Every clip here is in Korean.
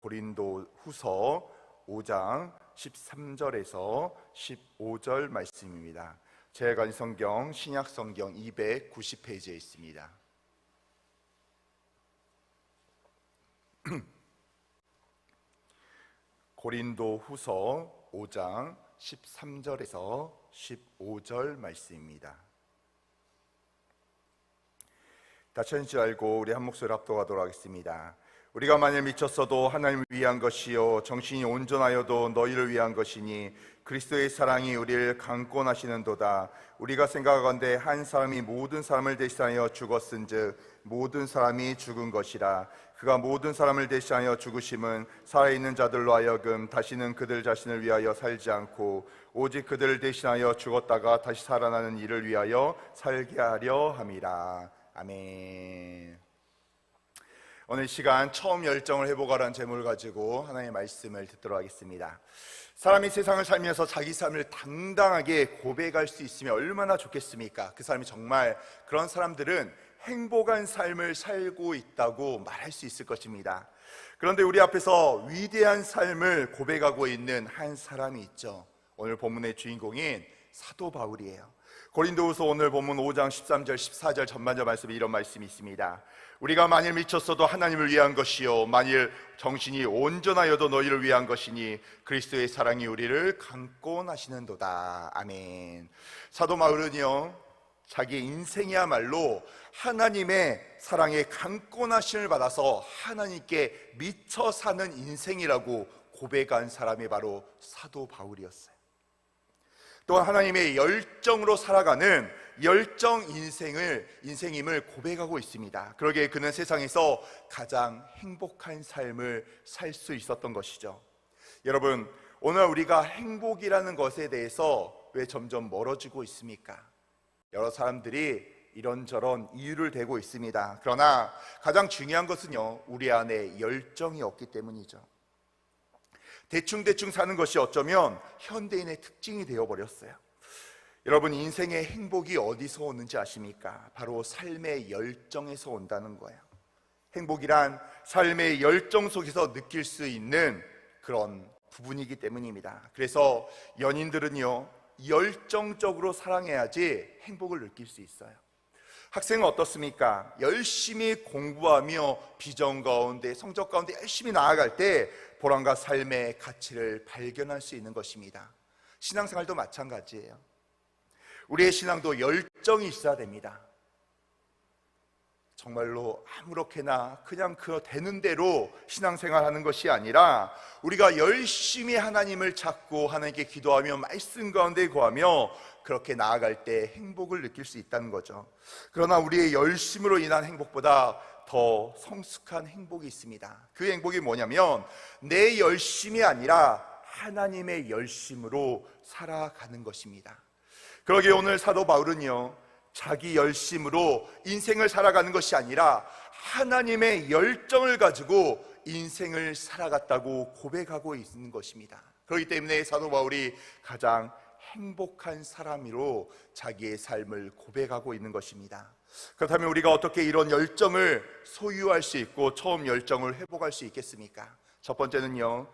고린도후서 5장 13절에서 15절 말씀입니다. 제가 가진 성경 신약성경 290페이지에 있습니다. 고린도후서 5장 13절에서 15절 말씀입니다. 다시 한지 알고 우리 한 목소리 합독하도록 하겠습니다. 우리가 만일 미쳤어도 하나님을 위한 것이요 정신이 온전하여도 너희를 위한 것이니 그리스도의 사랑이 우리를 강권하시는도다. 우리가 생각하건대 한 사람이 모든 사람을 대신하여 죽었은즉 모든 사람이 죽은 것이라. 그가 모든 사람을 대신하여 죽으심은 살아있는 자들로 하여금 다시는 그들 자신을 위하여 살지 않고 오직 그들을 대신하여 죽었다가 다시 살아나는 이를 위하여 살게 하려 함이라. 아멘. 오늘 시간 처음 열정을 회복하라는 제목을 가지고 하나님의 말씀을 듣도록 하겠습니다. 사람이 세상을 살면서 자기 삶을 당당하게 고백할 수 있으면 얼마나 좋겠습니까? 그 사람이 정말 그런 사람들은 행복한 삶을 살고 있다고 말할 수 있을 것입니다. 그런데 우리 앞에서 위대한 삶을 고백하고 있는 한 사람이 있죠. 오늘 본문의 주인공인 사도 바울이에요. 고린도후서 오늘 본문 5장 13절 14절 전반절 말씀에 이런 말씀이 있습니다. 우리가 만일 미쳤어도 하나님을 위한 것이요 만일 정신이 온전하여도 너희를 위한 것이니 그리스도의 사랑이 우리를 강권하시는도다. 아멘. 사도 바울은요 자기 인생이야말로 하나님의 사랑에 강권하심을 받아서 하나님께 미쳐 사는 인생이라고 고백한 사람이 바로 사도 바울이었어요. 또한 하나님의 열정으로 살아가는 열정 인생임을 고백하고 있습니다. 그러기에 그는 세상에서 가장 행복한 삶을 살 수 있었던 것이죠. 여러분, 오늘 우리가 행복이라는 것에 대해서 왜 점점 멀어지고 있습니까? 여러 사람들이 이런저런 이유를 대고 있습니다. 그러나 가장 중요한 것은요, 우리 안에 열정이 없기 때문이죠. 대충 사는 것이 어쩌면 현대인의 특징이 되어버렸어요. 여러분, 인생의 행복이 어디서 오는지 아십니까? 바로 삶의 열정에서 온다는 거예요. 행복이란 삶의 열정 속에서 느낄 수 있는 그런 부분이기 때문입니다. 그래서 연인들은요 열정적으로 사랑해야지 행복을 느낄 수 있어요. 학생은 어떻습니까? 열심히 공부하며 비전 가운데 성적 가운데 열심히 나아갈 때 보람과 삶의 가치를 발견할 수 있는 것입니다. 신앙생활도 마찬가지예요. 우리의 신앙도 열정이 있어야 됩니다. 정말로 아무렇게나 그냥 그 되는 대로 신앙생활하는 것이 아니라 우리가 열심히 하나님을 찾고 하나님께 기도하며 말씀 가운데 구하며 그렇게 나아갈 때 행복을 느낄 수 있다는 거죠. 그러나 우리의 열심으로 인한 행복보다 더 성숙한 행복이 있습니다. 그 행복이 뭐냐면 내 열심이 아니라 하나님의 열심으로 살아가는 것입니다. 그러기에 오늘 사도 바울은요 자기 열심으로 인생을 살아가는 것이 아니라 하나님의 열정을 가지고 인생을 살아갔다고 고백하고 있는 것입니다. 그렇기 때문에 사도 바울이 가장 행복한 사람으로 자기의 삶을 고백하고 있는 것입니다. 그렇다면 우리가 어떻게 이런 열정을 소유할 수 있고 처음 열정을 회복할 수 있겠습니까? 첫 번째는요,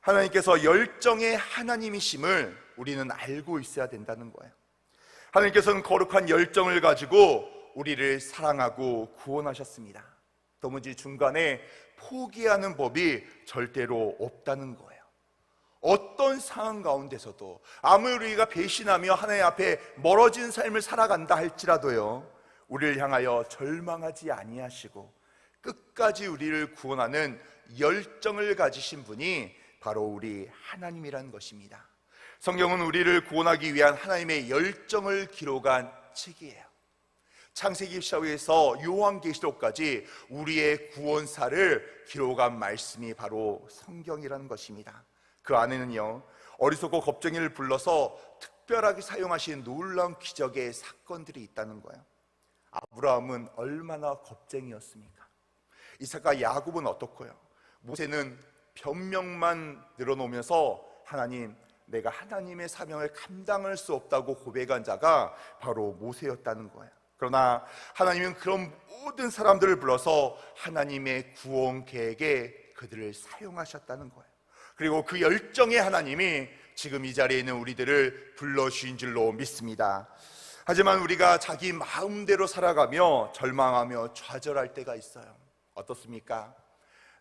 하나님께서 열정의 하나님이심을 우리는 알고 있어야 된다는 거예요. 하나님께서는 거룩한 열정을 가지고 우리를 사랑하고 구원하셨습니다. 도무지 중간에 포기하는 법이 절대로 없다는 거예요. 어떤 상황 가운데서도 아무리 우리가 배신하며 하나님 앞에 멀어진 삶을 살아간다 할지라도요 우리를 향하여 절망하지 아니하시고 끝까지 우리를 구원하는 열정을 가지신 분이 바로 우리 하나님이라는 것입니다. 성경은 우리를 구원하기 위한 하나님의 열정을 기록한 책이에요. 창세기 시작해서 요한계시록까지 우리의 구원사를 기록한 말씀이 바로 성경이라는 것입니다. 그 안에는요 어리석고 겁쟁이를 불러서 특별하게 사용하신 놀라운 기적의 사건들이 있다는 거예요. 아브라함은 얼마나 겁쟁이였습니까? 이삭과 야곱은 어떻고요? 모세는 변명만 늘어놓으면서 하나님, 내가 하나님의 사명을 감당할 수 없다고 고백한 자가 바로 모세였다는 거예요. 그러나 하나님은 그런 모든 사람들을 불러서 하나님의 구원 계획에 그들을 사용하셨다는 거예요. 그리고 그 열정의 하나님이 지금 이 자리에 있는 우리들을 불러주신 줄로 믿습니다. 하지만 우리가 자기 마음대로 살아가며 절망하며 좌절할 때가 있어요. 어떻습니까?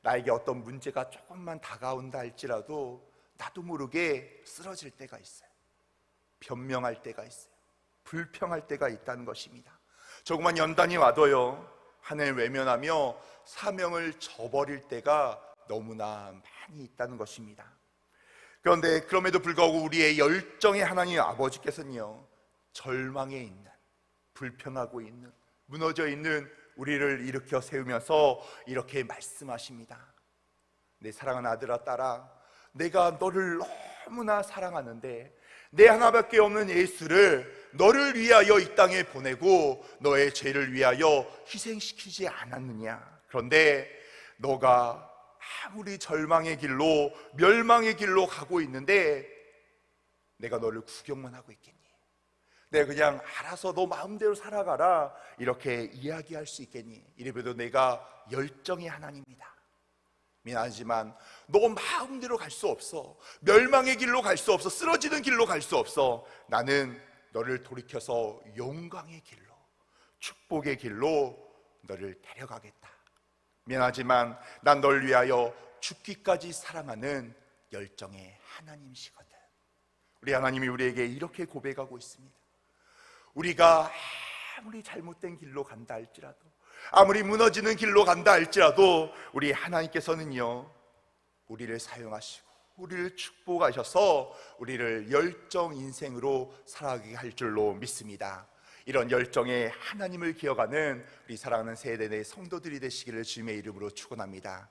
나에게 어떤 문제가 조금만 다가온다 할지라도 나도 모르게 쓰러질 때가 있어요. 변명할 때가 있어요. 불평할 때가 있다는 것입니다. 조그만 연단이 와도요, 하나님을 외면하며 사명을 저버릴 때가 너무나 많이 있다는 것입니다. 그런데 그럼에도 불구하고 우리의 열정의 하나님 아버지께서는요, 절망에 있는, 불평하고 있는, 무너져 있는 우리를 일으켜 세우면서 이렇게 말씀하십니다. 내 사랑하는 아들아 딸아, 내가 너를 너무나 사랑하는데 내 하나밖에 없는 예수를 너를 위하여 이 땅에 보내고 너의 죄를 위하여 희생시키지 않았느냐. 그런데 너가 아무리 절망의 길로, 멸망의 길로 가고 있는데 내가 너를 구경만 하고 있겠니? 내가 그냥 알아서 너 마음대로 살아가라 이렇게 이야기할 수 있겠니? 이래봬도 내가 열정의 하나님이다. 미안하지만 너 마음대로 갈 수 없어. 멸망의 길로 갈 수 없어. 쓰러지는 길로 갈 수 없어. 나는 너를 돌이켜서 영광의 길로, 축복의 길로 너를 데려가겠다. 미안하지만 난 널 위하여 죽기까지 사랑하는 열정의 하나님이시거든. 우리 하나님이 우리에게 이렇게 고백하고 있습니다. 우리가 아무리 잘못된 길로 간다 할지라도, 아무리 무너지는 길로 간다 할지라도 우리 하나님께서는요, 우리를 사용하시고 우리를 축복하셔서 우리를 열정 인생으로 살아가게 할 줄로 믿습니다. 이런 열정의 하나님을 기억하는 우리 사랑하는 세대의 성도들이 되시기를 주님의 이름으로 축원합니다.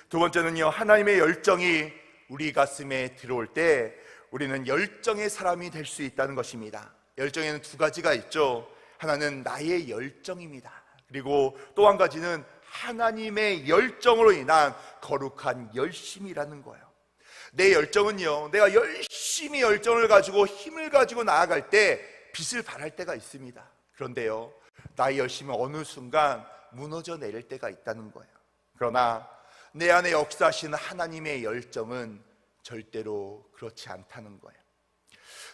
두 번째는요, 하나님의 열정이 우리 가슴에 들어올 때 우리는 열정의 사람이 될 수 있다는 것입니다. 열정에는 두 가지가 있죠. 하나는 나의 열정입니다. 그리고 또 한 가지는 하나님의 열정으로 인한 거룩한 열심이라는 거예요. 내 열정은요, 내가 열심히 열정을 가지고 힘을 가지고 나아갈 때 빛을 발할 때가 있습니다. 그런데요, 나의 열심은 어느 순간 무너져 내릴 때가 있다는 거예요. 그러나 내 안에 역사하시는 하나님의 열정은 절대로 그렇지 않다는 거예요.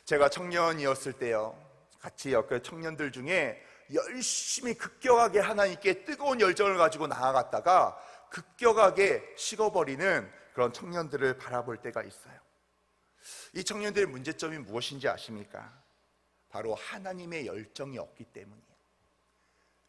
제가 청년이었을 때요, 같이 그 청년들 중에 열심히 급격하게 하나님께 뜨거운 열정을 가지고 나아갔다가 급격하게 식어버리는 그런 청년들을 바라볼 때가 있어요. 이 청년들의 문제점이 무엇인지 아십니까? 바로 하나님의 열정이 없기 때문이에요.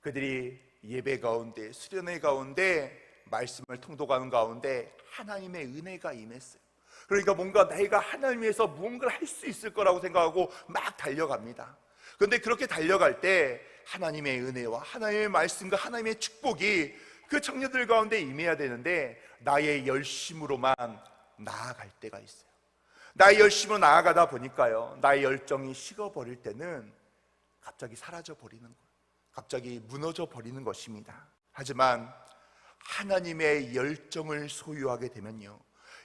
그들이 예배 가운데, 수련회 가운데, 말씀을 통독하는 가운데 하나님의 은혜가 임했어요. 그러니까 뭔가 내가 하나님 위해서 무언가를 할 수 있을 거라고 생각하고 막 달려갑니다. 그런데 그렇게 달려갈 때 하나님의 은혜와 하나님의 말씀과 하나님의 축복이 그 청년들 가운데 임해야 되는데 나의 열심으로만 나아갈 때가 있어요. 나의 열심으로 나아가다 보니까요, 나의 열정이 식어버릴 때는 갑자기 사라져 버리는 거예요. 갑자기 무너져 버리는 것입니다. 하지만 하나님의 열정을 소유하게 되면요,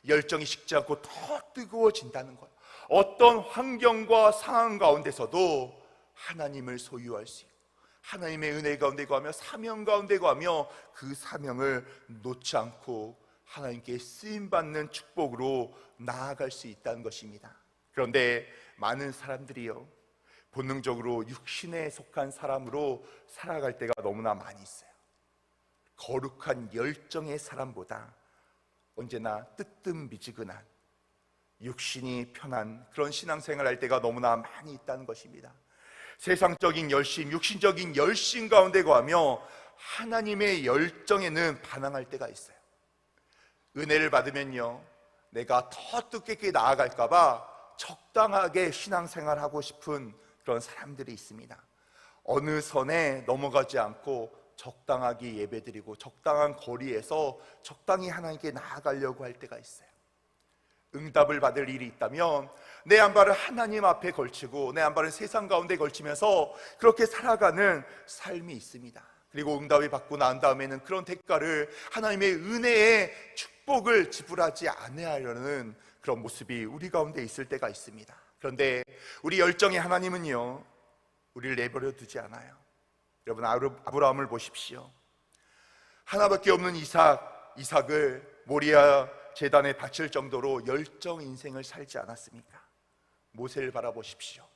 열정이 식지 않고 더 뜨거워진다는 거예요. 어떤 환경과 상황 가운데서도 하나님을 소유할 수 있고 하나님의 은혜 가운데 거하며 사명 가운데 거하며 그 사명을 놓지 않고 하나님께 쓰임받는 축복으로 나아갈 수 있다는 것입니다. 그런데 많은 사람들이요, 본능적으로 육신에 속한 사람으로 살아갈 때가 너무나 많이 있어요. 거룩한 열정의 사람보다 언제나 뜨뜻미지근한, 육신이 편한 그런 신앙생활을 할 때가 너무나 많이 있다는 것입니다. 세상적인 열심, 육신적인 열심 가운데 거하며 하나님의 열정에는 반항할 때가 있어요. 은혜를 받으면요, 내가 더 뜻깊게 나아갈까 봐 적당하게 신앙생활하고 싶은 그런 사람들이 있습니다. 어느 선에 넘어가지 않고 적당하게 예배드리고 적당한 거리에서 적당히 하나님께 나아가려고 할 때가 있어요. 응답을 받을 일이 있다면 내 한 발을 하나님 앞에 걸치고 내 한 발은 세상 가운데 걸치면서 그렇게 살아가는 삶이 있습니다. 그리고 응답이 받고 난 다음에는 그런 대가를 하나님의 은혜의 축복을 지불하지 않으려는 그런 모습이 우리 가운데 있을 때가 있습니다. 그런데 우리 열정의 하나님은요, 우리를 내버려 두지 않아요. 여러분, 아브라함을 보십시오. 하나밖에 없는 이삭을 모리아 제단에 바칠 정도로 열정 인생을 살지 않았습니까? 모세를 바라보십시오.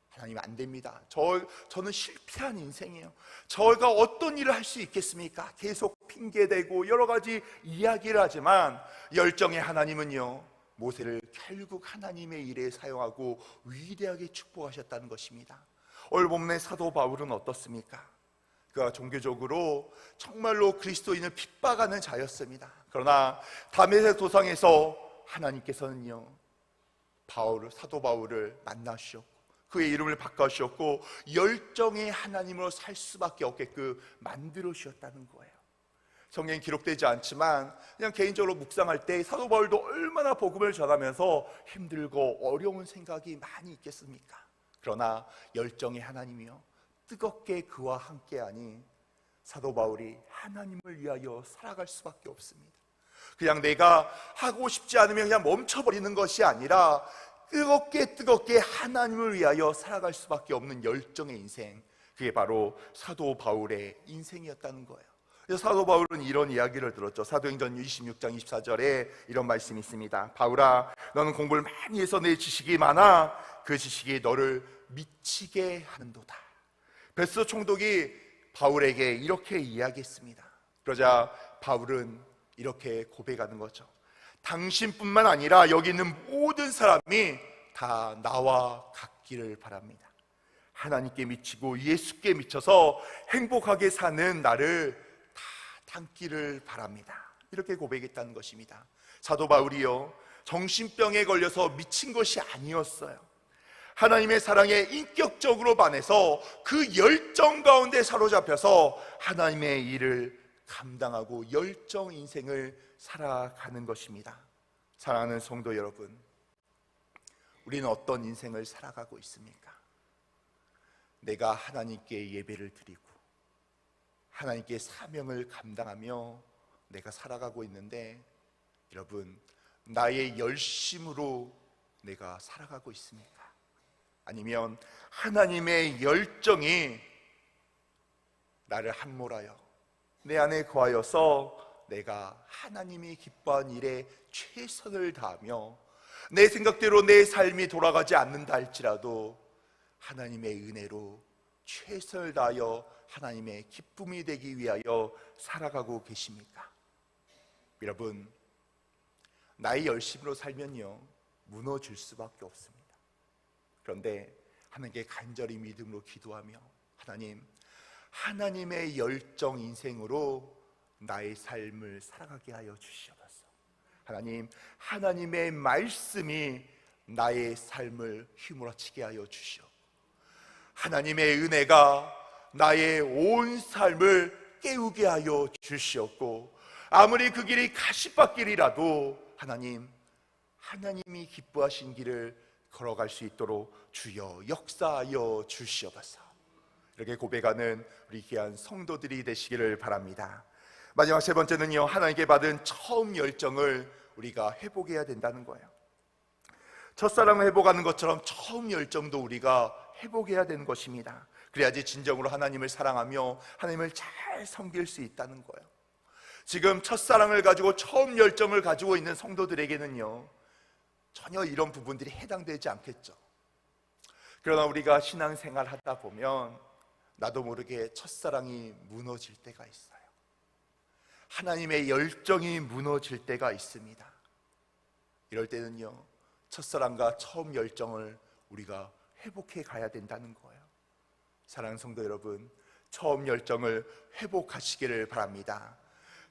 하나님, 안 됩니다. 저는 실패한 인생이에요. 저희가 어떤 일을 할 수 있겠습니까? 계속 핑계대고 여러 가지 이야기를 하지만 열정의 하나님은요, 모세를 결국 하나님의 일에 사용하고 위대하게 축복하셨다는 것입니다. 오늘 본문의 사도 바울은 어떻습니까? 그가 종교적으로 정말로 그리스도인을 핍박하는 자였습니다. 그러나 다메섹 도상에서 하나님께서는요, 사도 바울을 만나주셨고 그의 이름을 바꿔주셨고 열정의 하나님으로 살 수밖에 없게끔 만들어 주셨다는 거예요. 성경에 기록되지 않지만 그냥 개인적으로 묵상할 때 사도 바울도 얼마나 복음을 전하면서 힘들고 어려운 생각이 많이 있겠습니까? 그러나 열정의 하나님이요, 뜨겁게 그와 함께하니 사도 바울이 하나님을 위하여 살아갈 수밖에 없습니다. 그냥 내가 하고 싶지 않으면 그냥 멈춰버리는 것이 아니라 뜨겁게 하나님을 위하여 살아갈 수밖에 없는 열정의 인생, 그게 바로 사도 바울의 인생이었다는 거예요. 그래서 사도 바울은 이런 이야기를 들었죠. 사도행전 26장 24절에 이런 말씀이 있습니다. 바울아, 너는 공부를 많이 해서 내 지식이 많아 그 지식이 너를 미치게 하는도다. 베스도 총독이 바울에게 이렇게 이야기했습니다. 그러자 바울은 이렇게 고백하는 거죠. 당신뿐만 아니라 여기 있는 모든 사람이 다 나와 같기를 바랍니다. 하나님께 미치고 예수께 미쳐서 행복하게 사는 나를 다 닮기를 바랍니다. 이렇게 고백했다는 것입니다. 사도 바울이요, 정신병에 걸려서 미친 것이 아니었어요. 하나님의 사랑에 인격적으로 반해서 그 열정 가운데 사로잡혀서 하나님의 일을 감당하고 열정 인생을 살아가는 것입니다. 사랑하는 성도 여러분, 우리는 어떤 인생을 살아가고 있습니까? 내가 하나님께 예배를 드리고 하나님께 사명을 감당하며 내가 살아가고 있는데, 여러분, 나의 열심으로 내가 살아가고 있습니까? 아니면 하나님의 열정이 나를 함몰하여 내 안에 거하여서 내가 하나님이 기뻐한 일에 최선을 다하며 내 생각대로 내 삶이 돌아가지 않는다 할지라도 하나님의 은혜로 최선을 다하여 하나님의 기쁨이 되기 위하여 살아가고 계십니까? 여러분, 나의 열심으로 살면요, 무너질 수밖에 없습니다. 그런데 하나님께 간절히 믿음으로 기도하며 하나님, 하나님의 열정 인생으로 나의 삶을 살아가게 하여 주시옵소서. 하나님, 하나님의 말씀이 나의 삶을 휘몰아치게 하여 주시옵소서. 하나님의 은혜가 나의 온 삶을 깨우게 하여 주시옵고, 아무리 그 길이 가시밭길이라도 하나님, 하나님이 기뻐하신 길을 걸어갈 수 있도록 주여 역사하여 주시옵소서. 이렇게 고백하는 우리 귀한 성도들이 되시기를 바랍니다. 마지막 세 번째는요, 하나님께 받은 처음 열정을 우리가 회복해야 된다는 거예요. 첫사랑을 회복하는 것처럼 처음 열정도 우리가 회복해야 되는 것입니다. 그래야지 진정으로 하나님을 사랑하며 하나님을 잘 섬길 수 있다는 거예요. 지금 첫사랑을 가지고 처음 열정을 가지고 있는 성도들에게는요, 전혀 이런 부분들이 해당되지 않겠죠. 그러나 우리가 신앙생활 하다 보면 나도 모르게 첫사랑이 무너질 때가 있어요. 하나님의 열정이 무너질 때가 있습니다. 이럴 때는요, 첫사랑과 처음 열정을 우리가 회복해 가야 된다는 거예요. 사랑하는 성도 여러분, 처음 열정을 회복하시기를 바랍니다.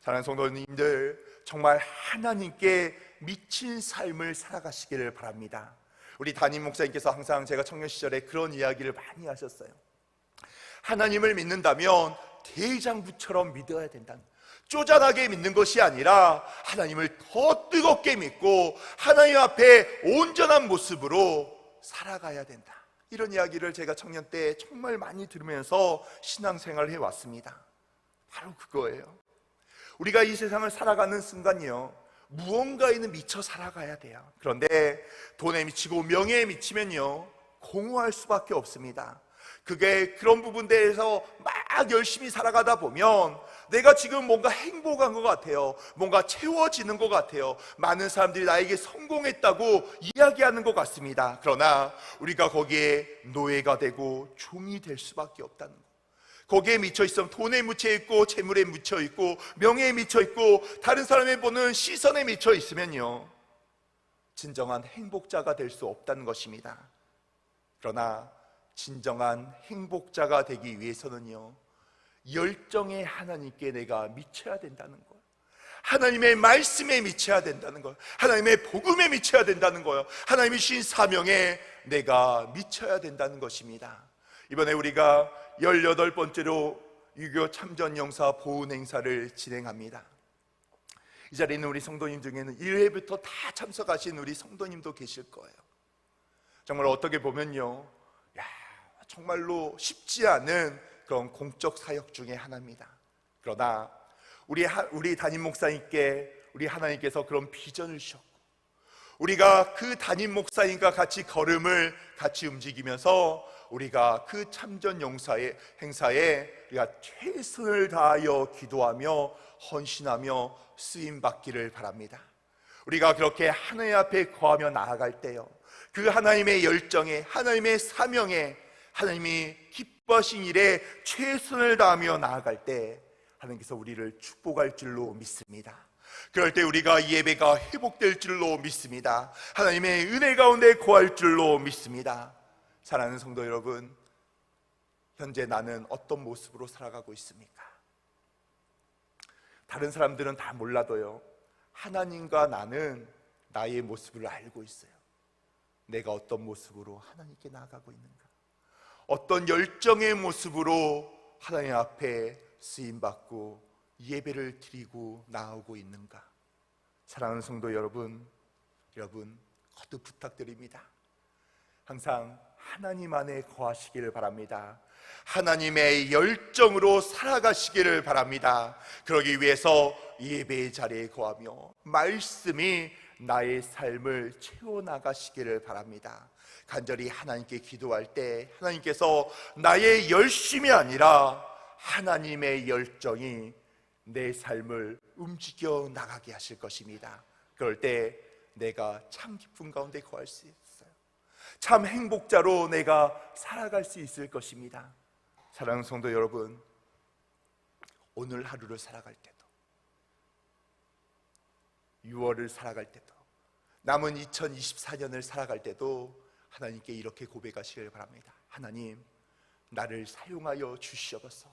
사랑하는 성도님들, 정말 하나님께 미친 삶을 살아가시기를 바랍니다. 우리 담임 목사님께서 항상 제가 청년 시절에 그런 이야기를 많이 하셨어요. 하나님을 믿는다면 대장부처럼 믿어야 된다. 쪼잔하게 믿는 것이 아니라 하나님을 더 뜨겁게 믿고 하나님 앞에 온전한 모습으로 살아가야 된다. 이런 이야기를 제가 청년 때 정말 많이 들으면서 신앙생활을 해왔습니다. 바로 그거예요. 우리가 이 세상을 살아가는 순간이요, 무언가에는 미쳐 살아가야 돼요. 그런데 돈에 미치고 명예에 미치면요, 공허할 수밖에 없습니다. 그게 그런 부분들에서 막 열심히 살아가다 보면 내가 지금 뭔가 행복한 것 같아요. 뭔가 채워지는 것 같아요. 많은 사람들이 나에게 성공했다고 이야기하는 것 같습니다. 그러나 우리가 거기에 노예가 되고 종이 될 수밖에 없다는 것. 거기에 미쳐있으면 돈에 묻혀있고 재물에 묻혀있고 명예에 미쳐있고 다른 사람이 보는 시선에 미쳐있으면요, 진정한 행복자가 될 수 없다는 것입니다. 그러나 진정한 행복자가 되기 위해서는요, 열정의 하나님께 내가 미쳐야 된다는 거예요. 하나님의 말씀에 미쳐야 된다는 거예요. 하나님의 복음에 미쳐야 된다는 거예요. 하나님이 주신 사명에 내가 미쳐야 된다는 것입니다. 이번에 우리가 18번째로 유교 참전용사 보훈 행사를 진행합니다. 이 자리에 있는 우리 성도님 중에는 1회부터 다 참석하신 우리 성도님도 계실 거예요. 정말 어떻게 보면요, 정말로 쉽지 않은 그런 공적 사역 중에 하나입니다. 그러나 우리 담임 목사님께 우리 하나님께서 그런 비전을 주셨고, 우리가 그 담임 목사님과 같이 걸음을 같이 움직이면서 우리가 그 참전 용사의 행사에 우리가 최선을 다하여 기도하며 헌신하며 쓰임 받기를 바랍니다. 우리가 그렇게 하나님 앞에 거하며 나아갈 때요, 그 하나님의 열정에, 하나님의 사명에, 하나님이 기뻐하신 일에 최선을 다하며 나아갈 때 하나님께서 우리를 축복할 줄로 믿습니다. 그럴 때 우리가 이 예배가 회복될 줄로 믿습니다. 하나님의 은혜 가운데 거할 줄로 믿습니다. 사랑하는 성도 여러분, 현재 나는 어떤 모습으로 살아가고 있습니까? 다른 사람들은 다 몰라도요, 하나님과 나는 나의 모습을 알고 있어요. 내가 어떤 모습으로 하나님께 나아가고 있는가, 어떤 열정의 모습으로 하나님 앞에 쓰임받고 예배를 드리고 나오고 있는가. 사랑하는 성도 여러분, 거듭 부탁드립니다. 항상 하나님 안에 거하시기를 바랍니다. 하나님의 열정으로 살아가시기를 바랍니다. 그러기 위해서 예배의 자리에 거하며 말씀이 나의 삶을 채워나가시기를 바랍니다. 간절히 하나님께 기도할 때 하나님께서 나의 열심이 아니라 하나님의 열정이 내 삶을 움직여 나가게 하실 것입니다. 그럴 때 내가 참 기쁨 가운데 거할 수 있어요. 참 행복자로 내가 살아갈 수 있을 것입니다. 사랑하는 성도 여러분, 오늘 하루를 살아갈 때도, 6월을 살아갈 때도, 남은 2024년을 살아갈 때도 하나님께 이렇게 고백하시길 바랍니다. 하나님, 나를 사용하여 주시옵소서.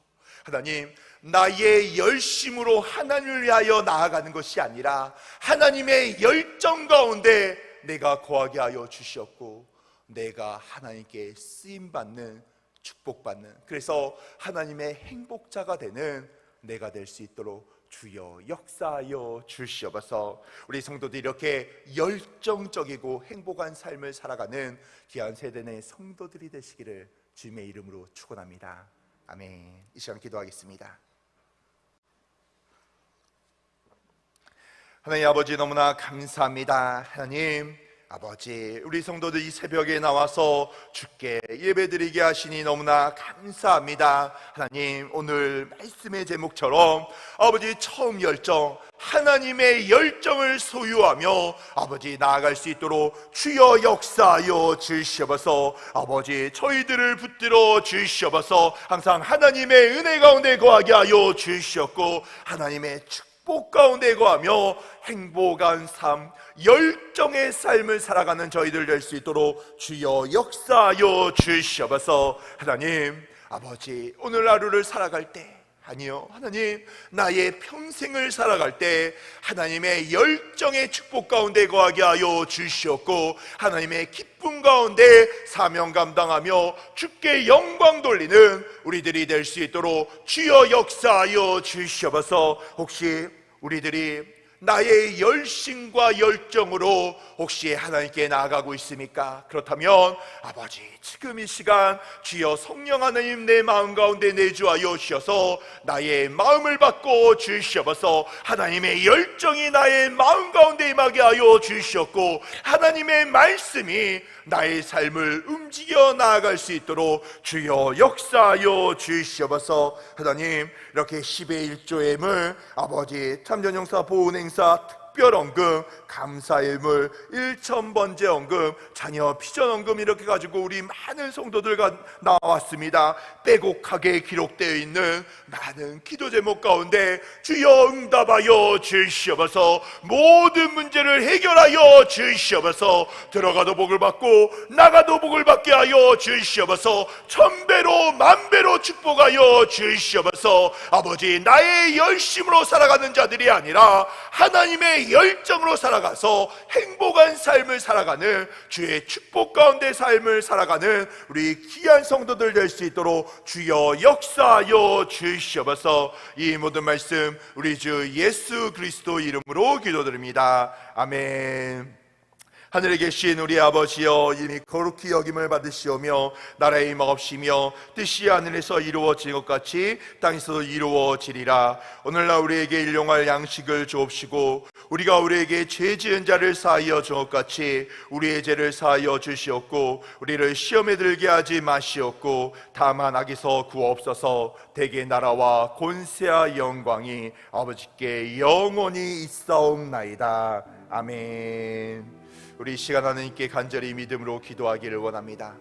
하나님, 나의 열심으로 하나님을 위하여 나아가는 것이 아니라 하나님의 열정 가운데 내가 거하게 하여 주시옵고, 내가 하나님께 쓰임받는, 축복받는, 그래서 하나님의 행복자가 되는 내가 될 수 있도록 주여 역사하여 주시옵소서. 우리 성도들이 이렇게 열정적이고 행복한 삶을 살아가는 귀한 세대 내 성도들이 되시기를 주님의 이름으로 축원합니다. 아멘. 이 시간 기도하겠습니다. 하나님 아버지, 너무나 감사합니다. 하나님 아버지, 우리 성도들 이 새벽에 나와서 주께 예배드리게 하시니 너무나 감사합니다. 하나님, 오늘 말씀의 제목처럼 아버지 처음 열정, 하나님의 열정을 소유하며 아버지 나아갈 수 있도록 주여 역사하여 주시옵소서. 아버지, 저희들을 붙들어 주시옵소서. 항상 하나님의 은혜 가운데 거하게 하여 주시옵고, 하나님의 축복 가운데 거하며 행복한 삶, 열정의 삶을 살아가는 저희들 될 수 있도록 주여 역사하여 주시옵소서. 하나님 아버지, 오늘 하루를 살아갈 때, 아니요, 하나님, 나의 평생을 살아갈 때 하나님의 열정의 축복 가운데 거하게 하여 주시옵고, 하나님의 기쁨 가운데 사명 감당하며 주께 영광 돌리는 우리들이 될 수 있도록 주여 역사하여 주시옵소서. 혹시 우리들이 나의 열심과 열정으로 혹시 하나님께 나아가고 있습니까? 그렇다면 아버지, 지금 이 시간 주여 성령 하나님 내 마음 가운데 내주하여 주셔서 나의 마음을 바꿔 주시옵소서. 하나님의 열정이 나의 마음 가운데 임하게 하여 주시옵고 하나님의 말씀이 나의 삶을 움직여 나아갈 수 있도록 주여 역사하여 주시옵소서. 하나님, 이렇게 10의 1조임을 아버지 참전용사 보훈행사 특별헌금, 감사의물, 1000번째 헌금, 자녀 피전헌금 이렇게 가지고 우리 많은 성도들과 나왔습니다. 빼곡하게 기록되어 있는 많은 기도 제목 가운데 주여 응답하여 주시옵소서. 모든 문제를 해결하여 주시옵소서. 들어가도 복을 받고 나가도 복을 받게 하여 주시옵소서. 천배로 만배로 축복하여 주시옵소서. 아버지, 나의 열심으로 살아가는 자들이 아니라 하나님의 열정으로 살아가서 행복한 삶을 살아가는 주의 축복 가운데 삶을 살아가는 우리 귀한 성도들 될 수 있도록 주여 역사하여 주시옵소서. 이 모든 말씀 우리 주 예수 그리스도 이름으로 기도드립니다. 아멘. 하늘에 계신 우리 아버지여, 이미 거룩히 여김을 받으시오며 나라의 임하옵시며 뜻이 하늘에서 이루어진 것 같이 땅에서도 이루어지리라. 오늘날 우리에게 일용할 양식을 주옵시고 우리가 우리에게 죄 지은 자를 사하여 준 것 같이 우리의 죄를 사하여 주시옵고 우리를 시험에 들게 하지 마시옵고 다만 악에서 구하옵소서. 대개 나라와 권세와 영광이 아버지께 영원히 있사옵나이다. 아멘. 우리 이 시간 하나님께 간절히 믿음으로 기도하기를 원합니다.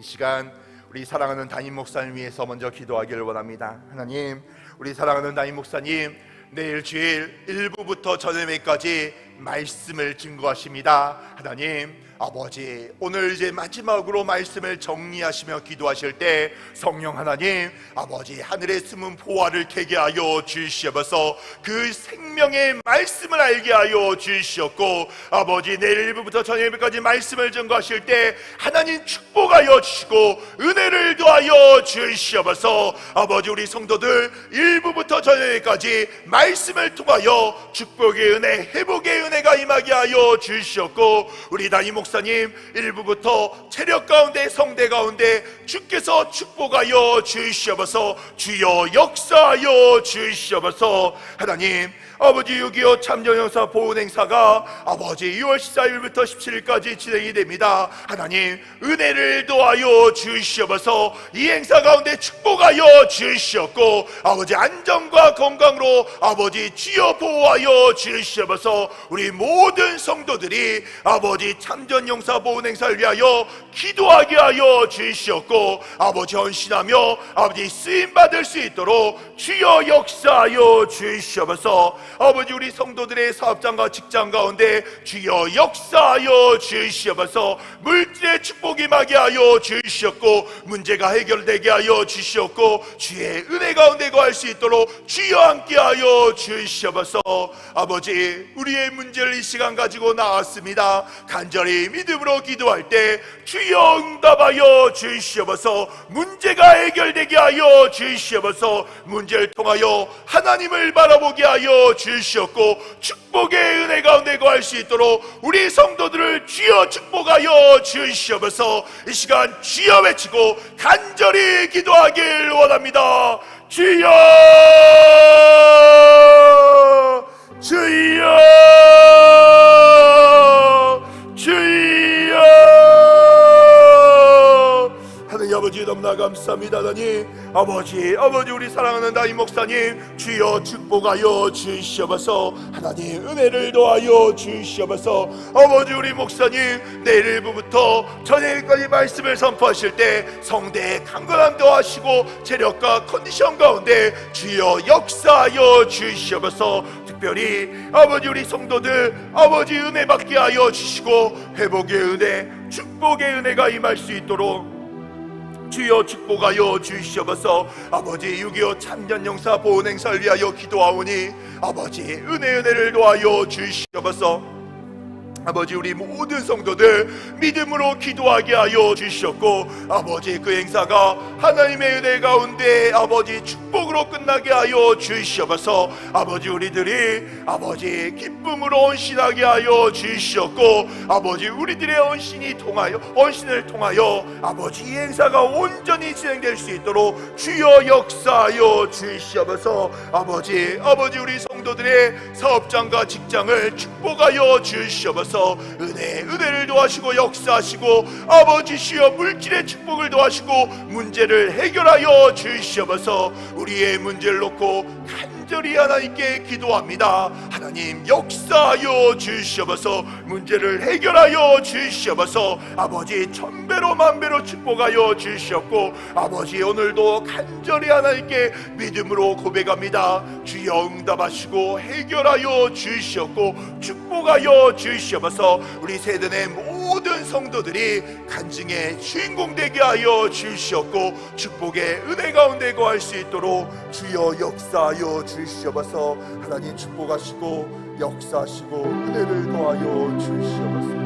이 시간 우리 사랑하는 담임 목사님 위해서 먼저 기도하기를 원합니다. 하나님, 우리 사랑하는 담임 목사님 내일 주일 1부부터 저녁에까지 말씀을 증거하십니다. 하나님 아버지, 오늘 이제 마지막으로 말씀을 정리하시며 기도하실 때 성령 하나님 아버지, 하늘에 숨은 보화를 캐게 하여 주시옵소서. 그 생명의 말씀을 알게 하여 주시옵고 아버지, 내일 1부부터 저녁에까지 말씀을 증거하실 때 하나님 축복하여 주시고 은혜를 더하여 주시옵소서. 아버지, 우리 성도들 1부부터 저녁에까지 말씀을 통하여 축복의 은혜, 회복의 은혜가 임하게 하여 주시옵고 우리 담임 목사님 1부부터 체력 가운데 성대 가운데 주께서 축복하여 주시옵소서. 주여 역사하여 주시옵소서. 하나님 아버지, 6.25 참전용사 보훈행사가 아버지 6월 14일부터 17일까지 진행이 됩니다. 하나님 은혜를 더하여 주시옵소서. 이 행사 가운데 축복하여 주시옵고 아버지 안전과 건강으로 아버지 주여 보호하여 주시옵소서. 우리 모든 성도들이 아버지 참전용사 보훈행사를 위하여 기도하게 하여 주시옵고 아버지 헌신하며 아버지 쓰임받을 수 있도록 주여 역사하여 주시옵소서. 아버지, 우리 성도들의 사업장과 직장 가운데 주여 역사하여 주시옵소서. 물질의 축복이 임하게 하여 주시옵고 문제가 해결되게 하여 주시옵고 주의 은혜 가운데 거할 수 있도록 주여 함께하여 주시옵소서. 아버지, 우리의 문제를 이 시간 가지고 나왔습니다. 간절히 믿음으로 기도할 때 주여 응답하여 주시옵소서. 문제가 해결되게 하여 주시옵소서. 문제를 통하여 하나님을 바라보게 하여 주시옵고 축복의 은혜 가운데 거할 수 있도록 우리 성도들을 주여 축복하여 주시옵소서. 이 시간 주여 외치고 간절히 기도하길 원합니다. 주여, 주여, 주여. 하나님 아버지, 너무나 감사합니다. 하나님 아버지, 우리 사랑하는 담임 목사님 주여 축복하여 주시옵소서. 하나님 은혜를 더하여 주시옵소서. 아버지, 우리 목사님 내일 1부부터 저녁까지 말씀을 선포하실 때 성대에 강건함 더하시고 체력과 컨디션 가운데 주여 역사하여 주시옵소서. 특별히 아버지, 우리 성도들 아버지 은혜 받게 하여 주시고 회복의 은혜, 축복의 은혜가 임할 수 있도록 주여 축복하여 주시옵소서. 아버지, 6.25 참전용사 보훈행사를 위하여 기도하오니 아버지 은혜를 더하여 주시옵소서. 아버지, 우리 모든 성도들 믿음으로 기도하게 하여 주시옵고, 아버지, 그 행사가 하나님의 은혜 가운데 아버지 축복으로 끝나게 하여 주시옵소서. 아버지, 우리들이 아버지 기쁨으로 헌신하게 하여 주시옵고, 아버지, 우리들의 헌신을 통하여 아버지 이 행사가 온전히 진행될 수 있도록 주여 역사하여 주시옵소서. 아버지, 우리 성도들의 사업장과 직장을 축복하여 주시옵소서. 은혜를 도와시고 역사하시고, 아버지시여 물질의 축복을 도와시고 문제를 해결하여 주시옵소서. 우리의 문제를 놓고 간절히 하나님께 기도합니다. 하나님 역사하여 주시옵소서. 문제를 해결하여 주시옵소서. 아버지, 천배로 만배로 축복하여 주시옵고, 아버지, 오늘도 간절히 하나님께 믿음으로 고백합니다. 주여 응답하시고 해결하여 주시옵고 축복하여 주시옵소서. 우리 세대의 모든 성도들이 간증의 주인공 되게 하여 주시옵고 축복의 은혜 가운데 거할 수 있도록 주여 역사하여 주시옵소서. 하나님 축복하시고 역사하시고 은혜를 더하여 주시옵소서.